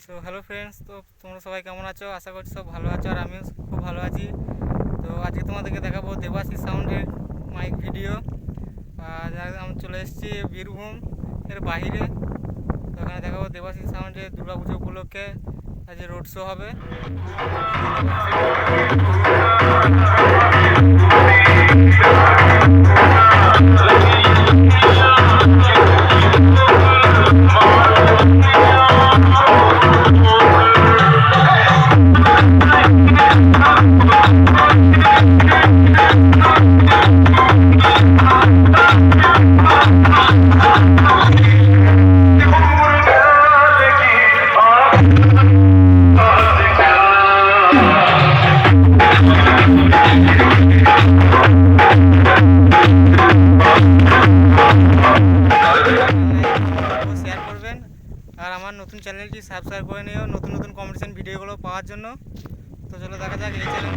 So hello friends, তো তোমরা সবাই কেমন আছো? আশা করছি সব ভালো আছো, আর আমিও খুব ভালো আছি। তো আজকে তোমাদেরকে দেখাবো দেবাসিস সাউন্ডের মাইক ভিডিও। আর আমি চলে এসেছি বীরভূম এর বাইরে। তো ওখানে দেখাবো দেবাসিস সাউন্ডের দুর্গাপুজো উপলক্ষে আজ রোড শো হবে। শেয়ার করবেন আর আমার নতুন চ্যানেলটি সাবস্ক্রাইব করে নিও নতুন নতুন কম্পিটিশন ভিডিওগুলো পাওয়ার জন্য। তো চলো দেখা যাক এই চ্যানেল।